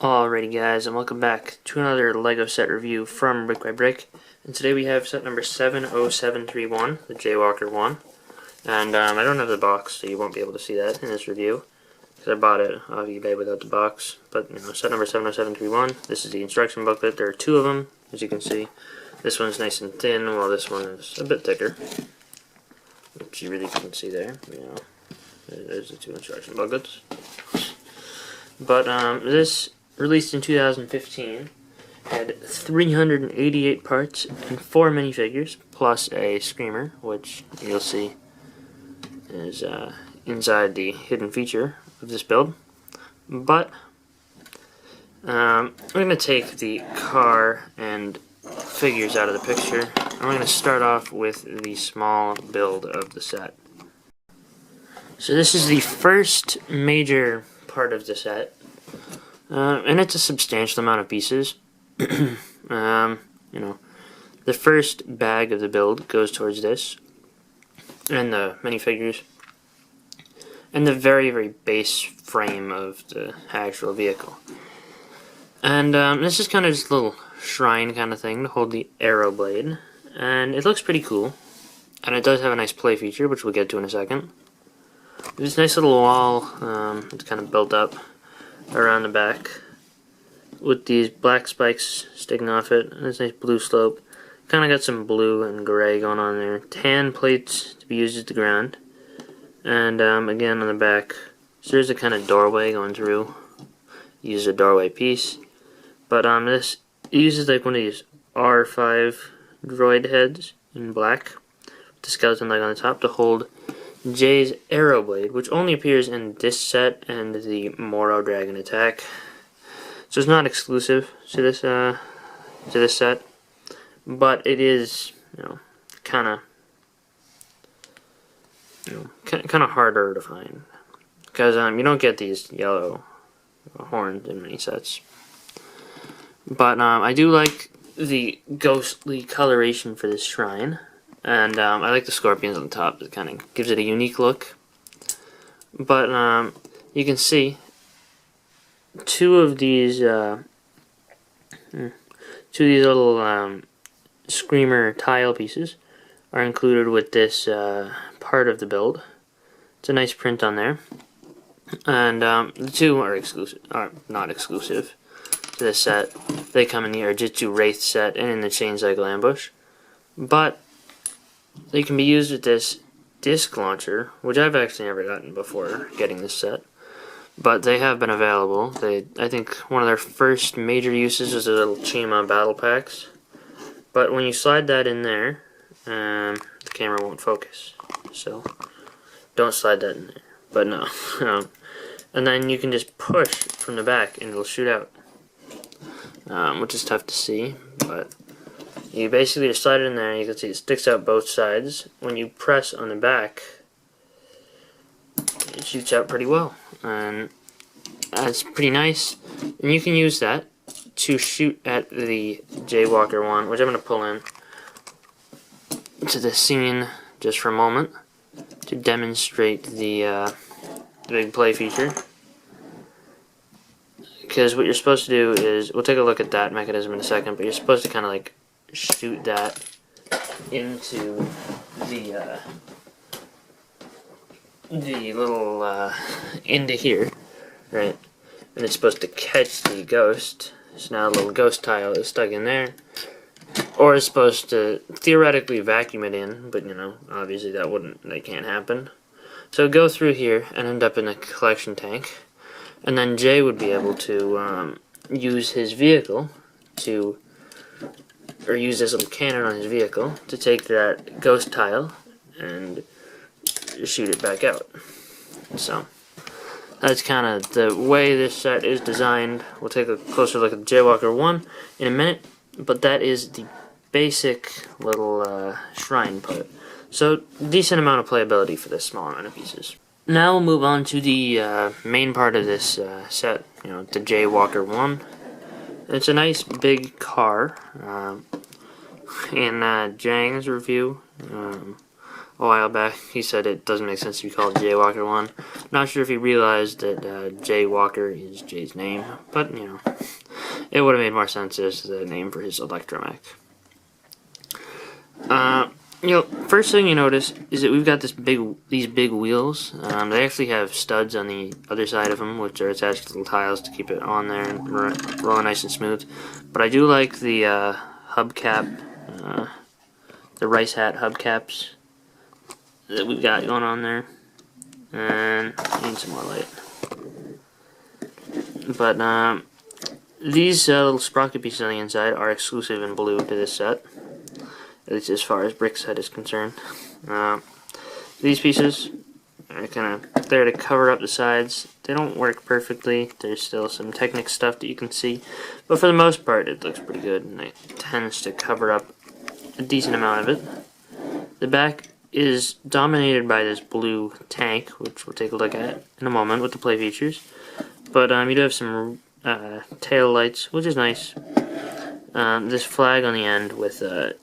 Alrighty guys, and welcome back to another LEGO set review from BrickByBrick. And today we have set number 70731, the Jaywalker one. And I don't have the box, so you won't be able to see that in this review, because I bought it off eBay without the box. But, set number 70731, this is the instruction booklet. There are two of them, as you can see. This one's nice and thin, while this one is a bit thicker, which you really couldn't see there. There's the two instruction booklets. But, this, released in 2015, had 388 parts and 4 minifigures, plus a screamer, which you'll see is inside the hidden feature of this build. But I'm going to take the car and figures out of the picture. I'm going to start off with the small build of the set. So this is the first major part of the set. And it's a substantial amount of pieces. The first bag of the build goes towards this, and the minifigures, and the very, very base frame of the actual vehicle. And this is kind of just a little shrine kind of thing to hold the arrow blade, and it looks pretty cool. And it does have a nice play feature, which we'll get to in a second. There's a nice little wall. It's kind of built up around the back with these black spikes sticking off it, and this nice blue slope. Kind of got some blue and gray going on there. Tan plates to be used as the ground, and again on the back, so there's a kind of doorway going through. Use a doorway piece, but this uses like one of these R5 droid heads in black with the skeleton leg on the top to hold Jay's arrow blade, which only appears in this set and the Moro Dragon attack. So it's not exclusive to this set, but it is, kind of harder to find, because you don't get these yellow horns in many sets. But I do like the ghostly coloration for this shrine. And I like the scorpions on the top. It kind of gives it a unique look. But you can see two of these little screamer tile pieces are included with this part of the build. It's a nice print on there. And the two are not exclusive to this set. They come in the Arjitsu Wraith set and in the Chain Cycle Ambush. But they can be used with this disc launcher, which I've actually never gotten before getting this set, but they have been available. I think one of their first major uses is the little Chima battle packs, but when you slide that in there, the camera won't focus, so don't slide that in there, but no. And then you can just push from the back and it'll shoot out, which is tough to see, but you basically just slide it in there, and you can see it sticks out both sides. When you press on the back, it shoots out pretty well, and that's pretty nice. And you can use that to shoot at the Jaywalker one, which I'm going to pull in to the scene just for a moment to demonstrate the big play feature. Because what you're supposed to do is, we'll take a look at that mechanism in a second, but you're supposed to kind of like shoot that into the little into here, right? And it's supposed to catch the ghost. So now a little ghost tile is stuck in there, or it's supposed to theoretically vacuum it in, but obviously that can't happen. So go through here and end up in the collection tank, and then Jay would be able to use his vehicle or use this little cannon on his vehicle to take that ghost tile and shoot it back out. So that's kind of the way this set is designed. We'll take a closer look at the Jaywalker 1 in a minute, but that is the basic little shrine part. So decent amount of playability for this small amount of pieces. Now we'll move on to the main part of this set, the Jaywalker 1. It's a nice big car. In Jang's review, a a while back. He said it doesn't make sense to be called Jaywalker 1. Not sure if he realized that Jaywalker is Jay's name, but you know, it would have made more sense as the name for his electromech. You know, first thing you notice is that we've got these big wheels. They actually have studs on the other side of them, which are attached to little tiles to keep it on there and rolling nice and smooth. But I do like the hubcap, the rice hat hubcaps that we've got going on there. And I need some more light. But these little sprocket pieces on the inside are exclusive in blue to this set, at least as far as Brick's set is concerned. These pieces are kind of there to cover up the sides. They don't work perfectly. There's still some Technic stuff that you can see, but for the most part it looks pretty good, and it tends to cover up a decent amount of it. The back is dominated by this blue tank, which we'll take a look at in a moment with the play features. But you do have some tail lights, which is nice. This flag on the end with a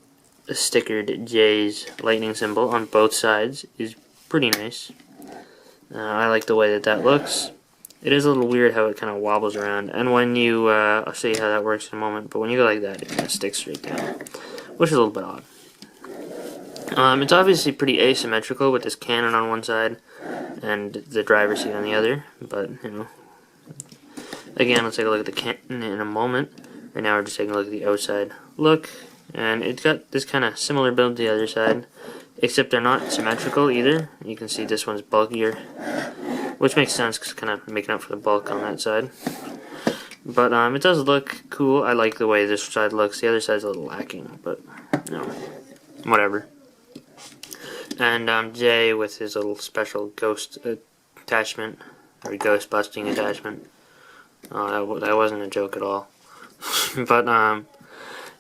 stickered J's lightning symbol on both sides is pretty nice. I like the way that looks. It is a little weird how it kind of wobbles around, and when you, I'll show you how that works in a moment, but when you go like that, it kind of sticks straight down, which is a little bit odd. It's obviously pretty asymmetrical with this cannon on one side and the driver's seat on the other, but, you know, again, let's take a look at the cannon in a moment. Right now we're just taking a look at the outside look, and it's got this kind of similar build to the other side, except they're not symmetrical either. You can see this one's bulkier, which makes sense because it's kind of making up for the bulk on that side. But it does look cool. I like the way this side looks. The other side's a little lacking, but, you know, whatever. And Jay with his little special ghost attachment, or ghost busting attachment. That wasn't a joke at all. But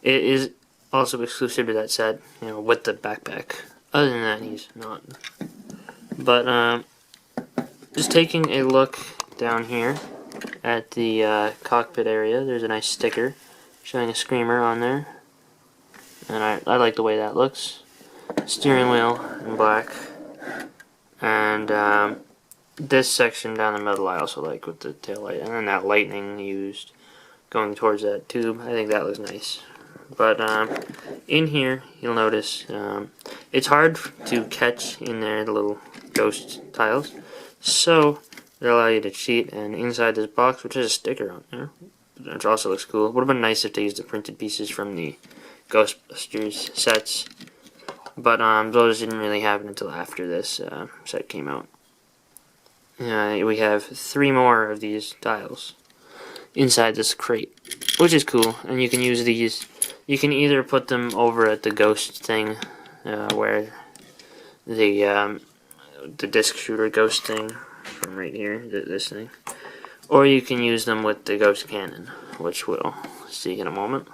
it is also exclusive to that set, you know, with the backpack. Other than that, he's not. But just taking a look down here at the cockpit area, there's a nice sticker showing a screamer on there, and I like the way that looks. Steering wheel in black, and this section down the middle I also like with the tail light, and then that lightning used going towards that tube. I think that looks nice. But in here you'll notice it's hard to catch in there the little ghost tiles, so they allow you to cheat, and inside this box, which has a sticker on there, which also looks cool. Would have been nice if they used the printed pieces from the Ghostbusters sets, but those didn't really happen until after this set came out. We have 3 more of these tiles inside this crate, which is cool, and you can use these. You can either put them over at the ghost thing, where the disc shooter ghost thing from right here, this thing, or you can use them with the ghost cannon, which we'll see in a moment.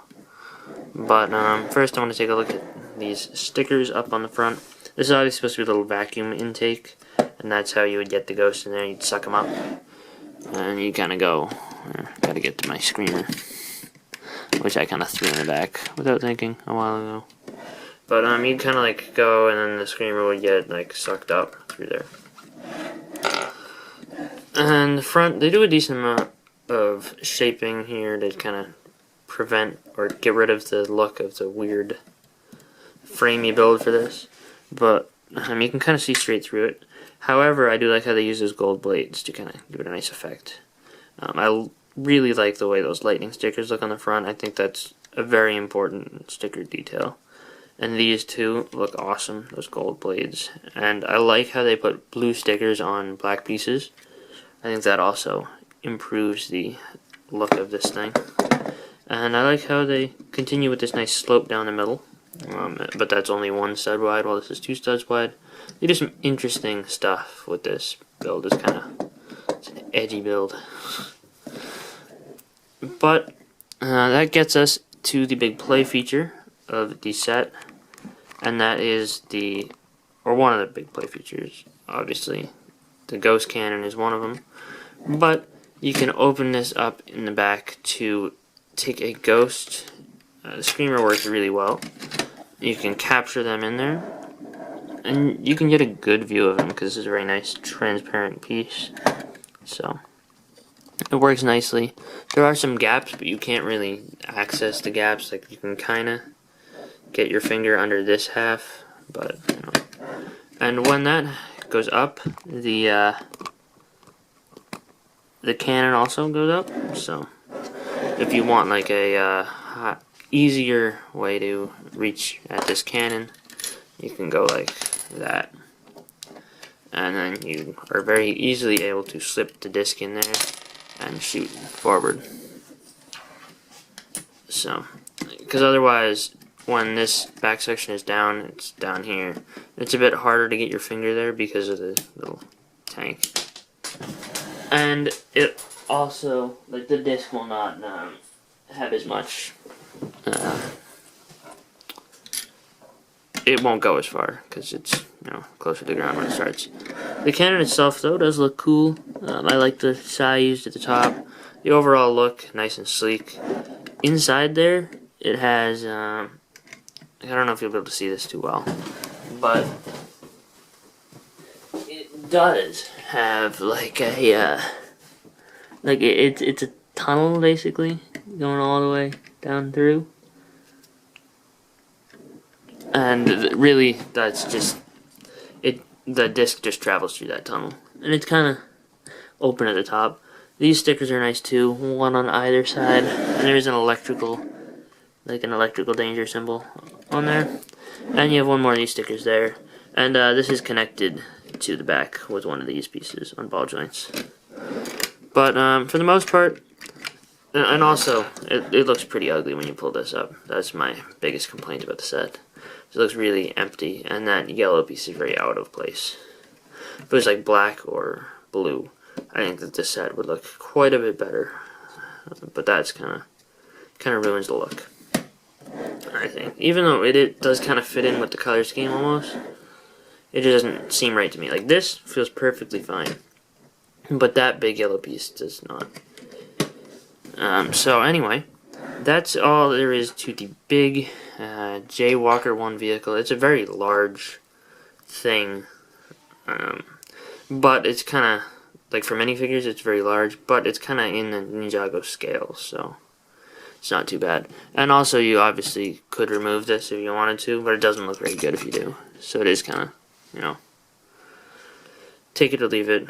But first I want to take a look at these stickers up on the front. This is obviously supposed to be a little vacuum intake, and that's how you would get the ghost in there. You'd suck them up, and you kind of go, gotta get to my screamer, which I kind of threw in the back without thinking a while ago. But you'd kind of like go, and then the screamer would get like sucked up through there. And the front, they do a decent amount of shaping here to kind of prevent or get rid of the look of the weird frame you build for this, but you can kind of see straight through it. However, I do like how they use those gold blades to kind of give it a nice effect. I really like the way those lightning stickers look on the front. I think that's a very important sticker detail. And these two look awesome, those gold blades. And I like how they put blue stickers on black pieces. I think that also improves the look of this thing. And I like how they continue with this nice slope down the middle. But that's only 1 stud wide, while this is 2 studs wide. They do some interesting stuff with this build. It's an edgy build. But that gets us to the big play feature of the set, and that is one of the big play features, obviously. The ghost cannon is one of them. But you can open this up in the back to take a ghost. The screamer works really well. You can capture them in there, and you can get a good view of him because this is a very nice transparent piece. So it works nicely. There are some gaps, but you can't really access the gaps. Like, you can kind of get your finger under this half, but you know. And when that goes up, the cannon also goes up. So if you want like a easier way to reach at this cannon, you can go like that, and then you are very easily able to slip the disc in there and shoot forward. So, because otherwise, when this back section is down, it's down here. It's a bit harder to get your finger there because of the little tank. And it also, like, the disc will not have as much, it won't go as far because it's, you know, closer to the ground when it starts. The cannon itself, though, does look cool. I like the size used at the top. The overall look, nice and sleek. Inside there, it has, I don't know if you'll be able to see this too well, but it does have like a, it's a tunnel basically going all the way down through. And really, that's just it. The disc just travels through that tunnel, and it's kind of open at the top. These stickers are nice too, one on either side, and there's an electrical danger symbol on there. And you have one more of these stickers there, and this is connected to the back with one of these pieces on ball joints. But for the most part, and also it looks pretty ugly when you pull this up. That's my biggest complaint about the set. It looks really empty, and that yellow piece is very out of place. If it was like black or blue, I think that this set would look quite a bit better. But that's kind of ruins the look, I think. Even though it does kind of fit in with the color scheme almost, it just doesn't seem right to me. Like, this feels perfectly fine, but that big yellow piece does not. So anyway, that's all there is to the big J Walker 1 vehicle. It's a very large thing, but it's kind of, like, for minifigures it's very large, but it's kind of in the Ninjago scale, so it's not too bad. And also, you obviously could remove this if you wanted to, but it doesn't look very good if you do. So it is kind of, you know, take it or leave it.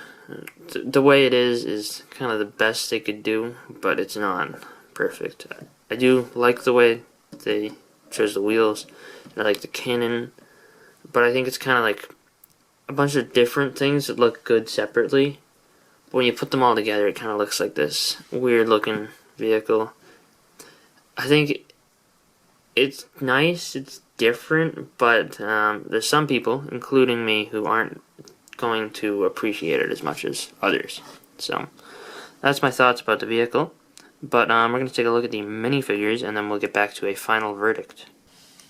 The way it is kind of the best they could do, but it's not perfect. I do like the way they chose the wheels, and I like the cannon, but I think it's kind of like a bunch of different things that look good separately. But when you put them all together, it kind of looks like this weird looking vehicle. I think it's nice, it's different, but there's some people, including me, who aren't going to appreciate it as much as others. So that's my thoughts about the vehicle. But we're going to take a look at the minifigures, and then we'll get back to a final verdict.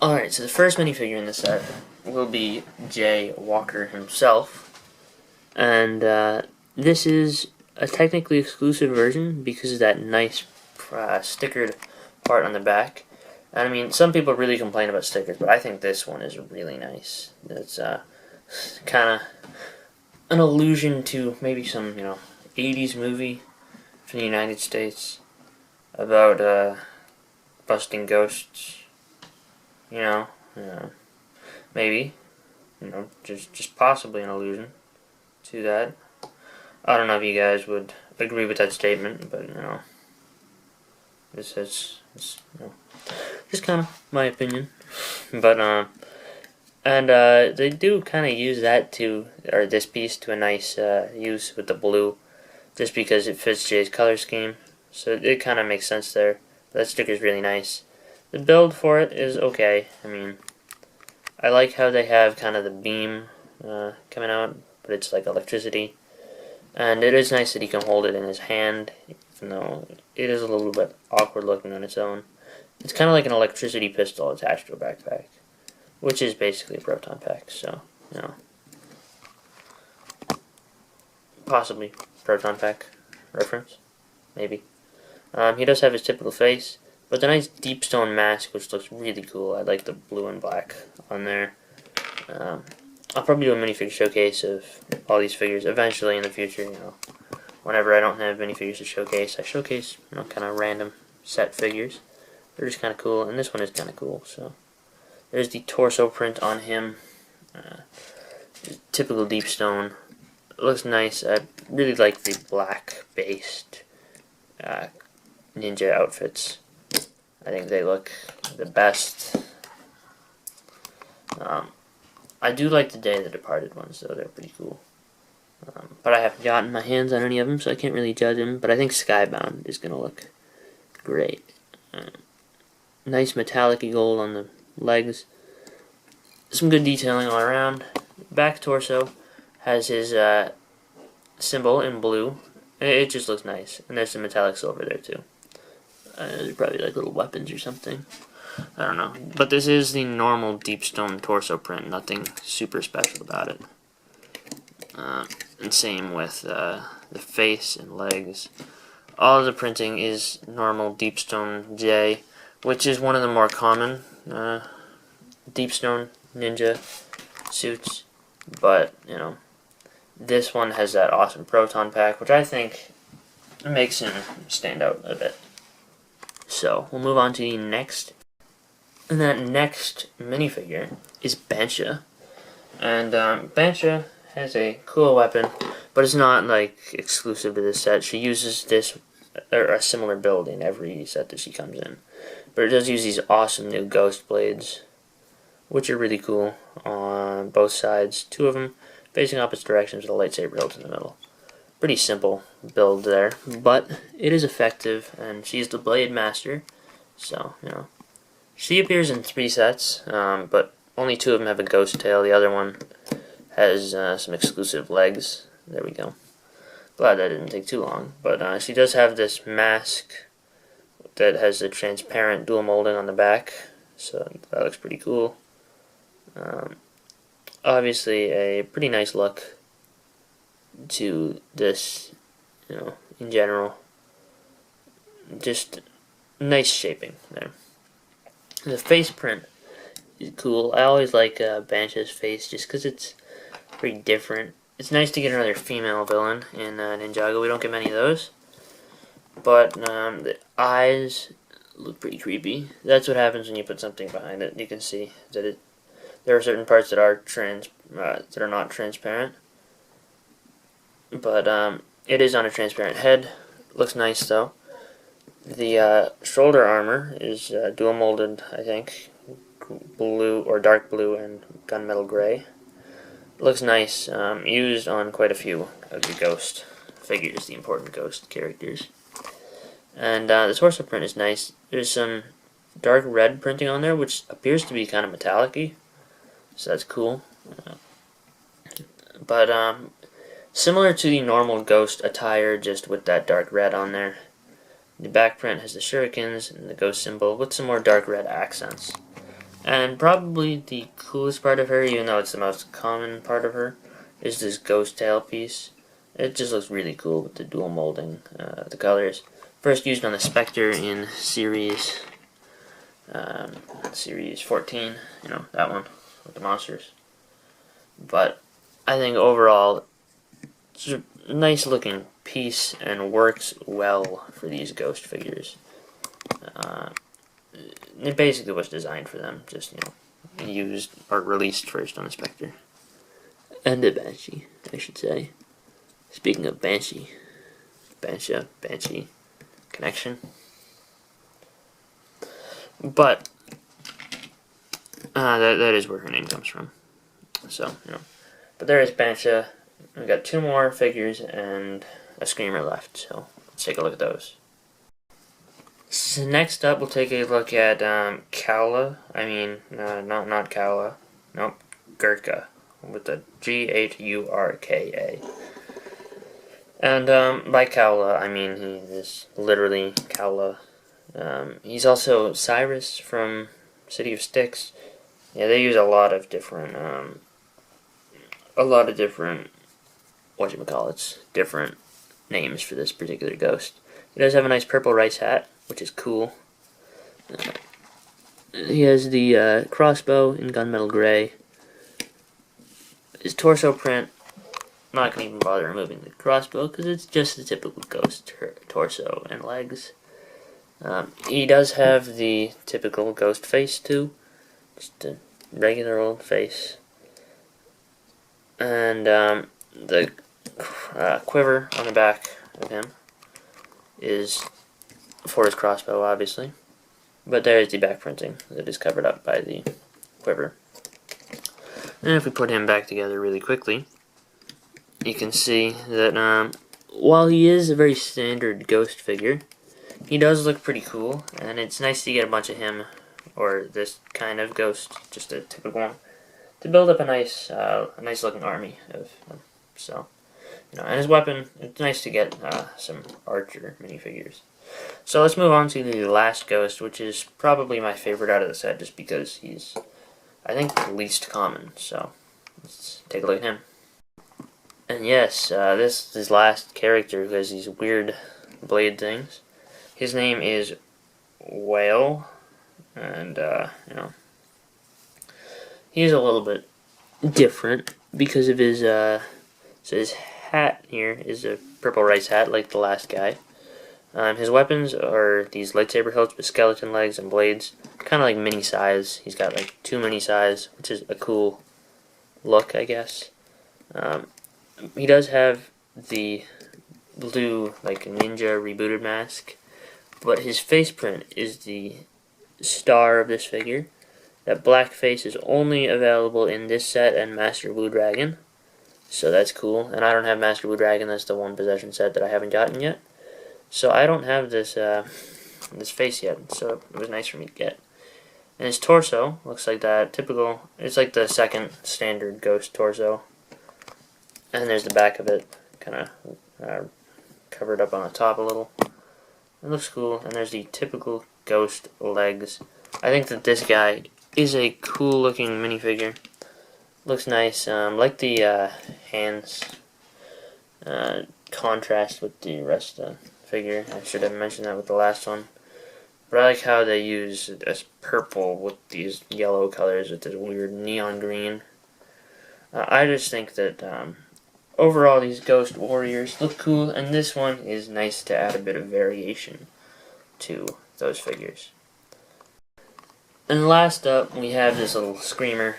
Alright, so the first minifigure in the set will be J Walker himself. And this is a technically exclusive version because of that nice stickered part on the back. And I mean, some people really complain about stickers, but I think this one is really nice. It's kind of an allusion to maybe some, 80s movie from the United States about busting ghosts. Maybe, just possibly an allusion to that. I don't know if you guys would agree with that statement, but this is just kind of my opinion. But and they do kind of use that or this piece to a nice use with the blue, just because it fits Jay's color scheme. So it kind of makes sense there. That sticker is really nice. The build for it is okay. I mean, I like how they have kind of the beam coming out, but it's like electricity. And it is nice that he can hold it in his hand, even though it is a little bit awkward looking on its own. It's kind of like an electricity pistol attached to a backpack, which is basically a proton pack, so, possibly proton pack reference, maybe. He does have his typical face, but the nice deep stone mask, which looks really cool. I like the blue and black on there. I'll probably do a minifigure showcase of all these figures eventually in the future, you know. Whenever I don't have minifigures to showcase, I showcase, you know, kind of random set figures. They're just kind of cool, and this one is kind of cool, so. There's the torso print on him. Typical deep stone. It looks nice. I really like the black-based ninja outfits. I think they look the best. I do like the Day of the Departed ones, though. They're pretty cool. But I haven't gotten my hands on any of them, so I can't really judge them. But I think Skybound is going to look great. Nice metallic-y gold on the legs. Some good detailing all around. Back torso has his symbol in blue. It just looks nice. And there's some metallic silver there, too. They're probably like little weapons or something. I don't know. But this is the normal deep stone torso print. Nothing super special about it. And same with the face and legs. All of the printing is normal deep stone J, which is one of the more common deep stone ninja suits. But, you know, this one has that awesome proton pack, which I think makes him stand out a bit. So, we'll move on to the next. And that next minifigure is Betcha. And Betcha has a cool weapon, but it's not like exclusive to this set. She uses this or a similar build in every set that she comes in. But it does use these awesome new ghost blades, which are really cool on both sides. Two of them facing opposite directions with a lightsaber hilt in the middle. Pretty simple build there, but it is effective, and she's the Blade Master, so, you know. She appears in 3 sets, but only 2 of them have a ghost tail. The other one has some exclusive legs. There we go. Glad that didn't take too long. But she does have this mask that has a transparent dual molding on the back, so that looks pretty cool. Obviously, a pretty nice look to this, you know, in general. Just nice shaping there. The face print is cool. I always like Bansh's face just because it's pretty different. It's nice to get another female villain in Ninjago. We don't get many of those. But the eyes look pretty creepy. That's what happens when you put something behind it. You can see that there are certain parts that are not transparent. But it is on a transparent head. Looks nice though. The shoulder armor is dual molded, I think, blue or dark blue and gunmetal gray. Looks nice. Used on quite a few of the ghost figures, the important ghost characters. And the torso print is nice. There's some dark red printing on there, which appears to be kind of metallic-y, so that's cool. But similar to the normal ghost attire, just with that dark red on there. The back print has the shurikens and the ghost symbol with some more dark red accents. And probably the coolest part of her, even though it's the most common part of her, is this ghost tail piece. It just looks really cool with the dual molding, the colors. First used on the Spectre in series 14, you know, that one with the monsters. But I think overall, it's a nice looking piece and works well for these ghost figures. It basically was designed for them, just, you know, used or released first on the Spectre. And the Banshee, I should say. Speaking of Banshee, Banshee connection. But that is where her name comes from. So, you know. But there is Banshee. We've got 2 more figures and a Screamer left, so let's take a look at those. So next up, we'll take a look at Calla. Not Calla. Nope, Gurka, with the Ghurka. And by Calla, I mean he is literally Calla. He's also Cyrus from City of Styx. Yeah, they use a lot of different different names for this particular ghost. He does have a nice purple rice hat, which is cool. He has the crossbow in gunmetal gray. his torso print, I'm not going to even bother removing the crossbow because it's just the typical ghost torso and legs. He does have the typical ghost face too, just a regular old face. And the quiver on the back of him is for his crossbow, obviously. But there is the back printing that is covered up by the quiver. And if we put him back together really quickly, you can see that while he is a very standard ghost figure, he does look pretty cool, and it's nice to get a bunch of him, or this kind of ghost, just a typical one, to build up a nice looking army of them. So, and his weapon, it's nice to get some archer minifigures. So let's move on to the last ghost, which is probably my favorite out of the set, just because he's, I think, the least common. So let's take a look at him. And yes, this is last character who has these weird blade things. His name is Whale, and he's a little bit different because of his so his hat here is a purple rice hat like the last guy. His weapons are these lightsaber hilts with skeleton legs and blades, kind of like mini size. He's got like 2 mini size, which is a cool look, I guess. He does have the blue like ninja rebooted mask, but his face print is the star of this figure. That black face is only available in this set and Master Blue Dragon, so that's cool. And I don't have Master Blue Dragon. That's the one possession set that I haven't gotten yet. So I don't have this this face yet, so it was nice for me to get. And his torso looks like that typical. It's like the second standard ghost torso. And there's the back of it, kind of covered up on the top a little. It looks cool. And there's the typical ghost legs. I think that this guy is a cool looking minifigure. Looks nice. Like the hands contrast with the rest of the figure. I should have mentioned that with the last one. But I like how they use this purple with these yellow colors with this weird neon green. I just think that overall these ghost warriors look cool, and this one is nice to add a bit of variation to those figures. And last up, we have this little screamer.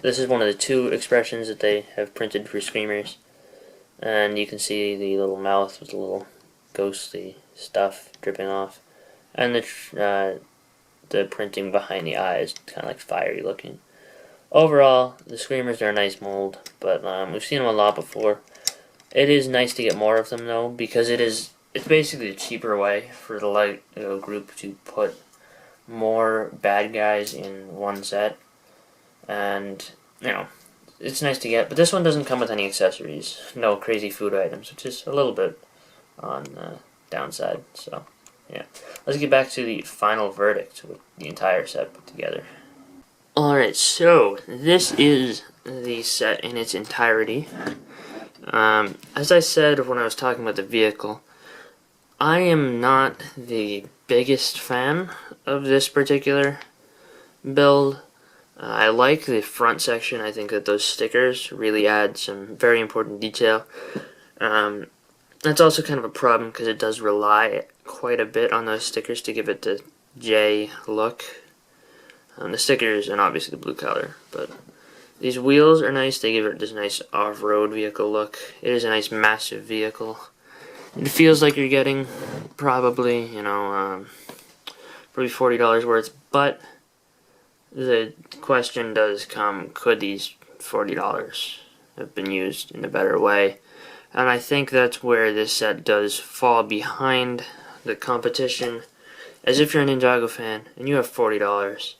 This is one of the 2 expressions that they have printed for screamers. And you can see the little mouth with the little ghostly stuff dripping off. And the printing behind the eyes, kind of like fiery looking. Overall, the screamers are a nice mold, but we've seen them a lot before. It is nice to get more of them though, because it's basically a cheaper way for the light group to put more bad guys in one set. And it's nice to get, but this one doesn't come with any accessories, no crazy food items, which is a little bit on the downside. So yeah, let's get back to the final verdict with the entire set put together. Alright, so this is the set in its entirety. As I said when I was talking about the vehicle, I am not the biggest fan of this particular build. I like the front section. I think that those stickers really add some very important detail. That's also kind of a problem because it does rely quite a bit on those stickers to give it the J look. The stickers and obviously the blue color, but these wheels are nice. They give it this nice off-road vehicle look. It is a nice massive vehicle. It feels like you're getting probably probably $40 worth, but the question does come, could these $40 have been used in a better way? And I think that's where this set does fall behind the competition. As if you're a Ninjago fan and you have $40,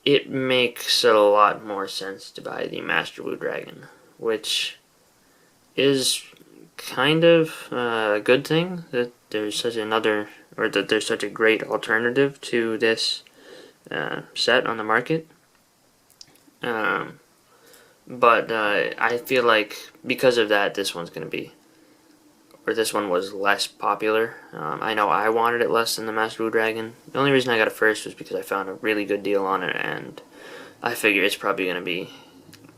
it makes a lot more sense to buy the Master Blue Dragon, which is kind of a good thing that there's such a great alternative to this set on the market. But I feel like because of that, this one was less popular. I know I wanted it less than the Master Blue Dragon. The only reason I got it first was because I found a really good deal on it, and I figure it's probably going to be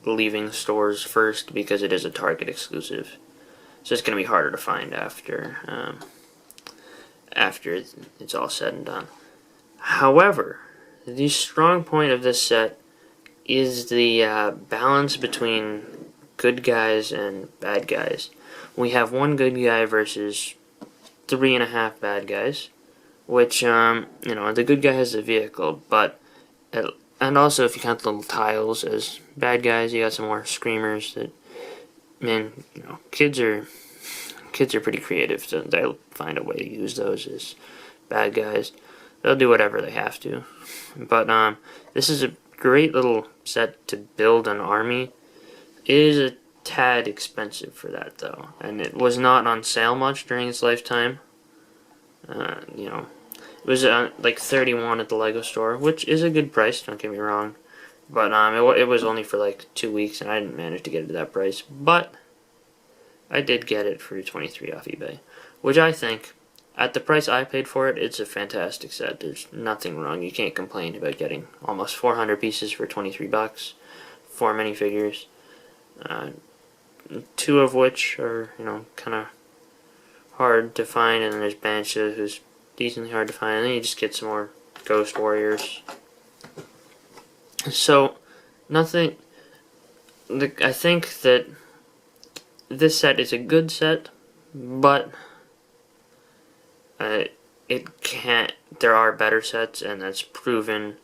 leaving stores first because it is a Target exclusive. So it's going to be harder to find after it's all said and done. However, the strong point of this set is the balance between good guys and bad guys. We have one good guy versus 3.5 bad guys, which, the good guy has the vehicle, but, and also if you count the little tiles as bad guys, you got some more screamers that, man, kids are pretty creative, so they'll find a way to use those as bad guys. They'll do whatever they have to. But this is a great little set to build an army. It is a tad expensive for that, though, and it was not on sale much during its lifetime. It was like $31 at the Lego store, which is a good price, don't get me wrong. But it was only for like 2 weeks, and I didn't manage to get it at that price. But I did get it for $23 off eBay, which I think, at the price I paid for it, it's a fantastic set. There's nothing wrong. You can't complain about getting almost 400 pieces for $23. 4 minifigures, 2 of which are, kind of hard to find, and then there's Betcha, who's decently hard to find, and then you just get some more Ghost Warriors. So, I think that this set is a good set, but there are better sets, and that's proven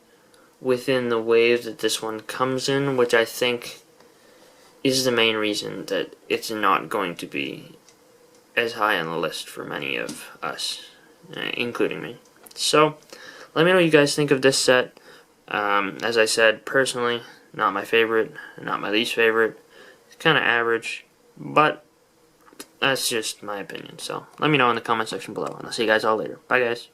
within the wave that this one comes in, which I think is the main reason that it's not going to be as high on the list for many of us, including me. So, let me know what you guys think of this set. As I said, personally, not my favorite, not my least favorite. It's kind of average, but that's just my opinion. So, let me know in the comment section below, and I'll see you guys all later. Bye, guys.